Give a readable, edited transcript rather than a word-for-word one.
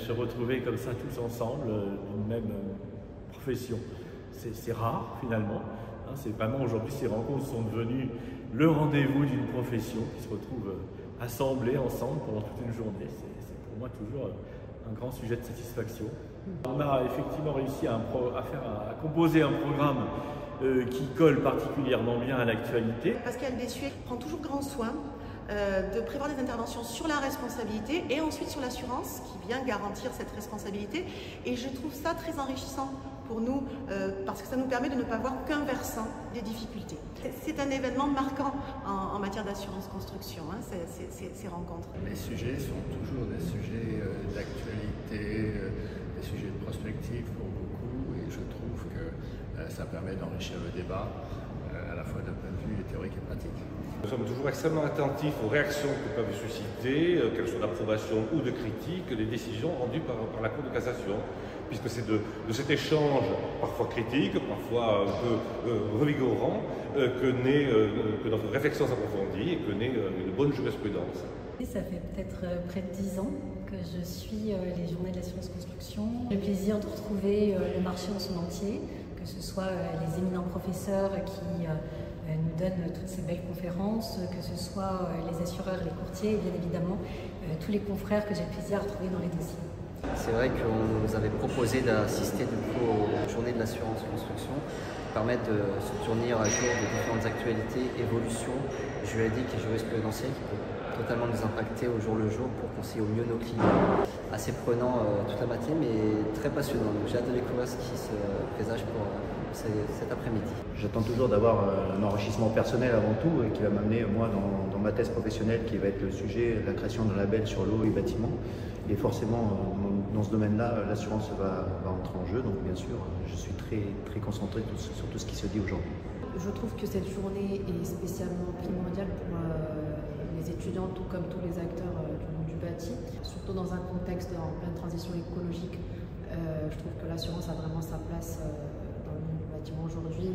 Se retrouver comme ça tous ensemble d'une même profession, c'est rare finalement. C'est vraiment aujourd'hui ces rencontres sont devenues le rendez-vous d'une profession qui se retrouve assemblée ensemble pendant toute une journée. C'est pour moi toujours un grand sujet de satisfaction. On a effectivement réussi à composer un programme qui colle particulièrement bien à l'actualité. Pascal Dessuet prend toujours grand soin de prévoir des interventions sur la responsabilité et ensuite sur l'assurance qui vient garantir cette responsabilité, et je trouve ça très enrichissant pour nous parce que ça nous permet de ne pas voir qu'un versant des difficultés. C'est un événement marquant en matière d'assurance construction, ces rencontres. Les sujets sont toujours des sujets d'actualité, des sujets de prospective pour beaucoup, et je trouve que ça permet d'enrichir le débat à la fois d'un point de vue théorique et pratique. Nous sommes toujours extrêmement attentifs aux réactions que peuvent susciter, qu'elles soient d'approbation ou de critique, les décisions rendues par la Cour de cassation, puisque c'est de cet échange, parfois critique, parfois un peu revigorant, que notre réflexion s'approfondit et que naît une bonne jurisprudence. Ça fait peut-être près de 10 ans que je suis les journées de l'assurance construction. J'ai le plaisir de retrouver le marché en son entier, que ce soit les éminents professeurs qui nous donnent toutes ces belles conférences, que ce soit les assureurs, les courtiers et bien évidemment tous les confrères que j'ai le plaisir de retrouver dans les dossiers. C'est vrai qu'on nous avait proposé d'assister aux journées de l'assurance construction qui permettent de se tourner à jour de différentes actualités, évolutions juridiques et jurisprudentielles qui peuvent totalement nous impacter au jour le jour pour conseiller au mieux nos clients. Assez prenant toute la matinée, mais très passionnant. J'ai hâte de découvrir ce qui se présage pour cet après-midi. J'attends toujours d'avoir un enrichissement personnel avant tout et qui va m'amener moi dans ma thèse professionnelle qui va être le sujet de la création d'un label sur l'eau et bâtiment. Et forcément, dans ce domaine-là, l'assurance va entrer en jeu. Donc bien sûr, je suis très concentré sur tout ce qui se dit aujourd'hui. Je trouve que cette journée est spécialement primordiale pour les étudiants, tout comme tous les acteurs du monde du bâti, surtout dans un contexte en pleine transition écologique. Je trouve que l'assurance a vraiment sa place dans le monde du bâtiment aujourd'hui.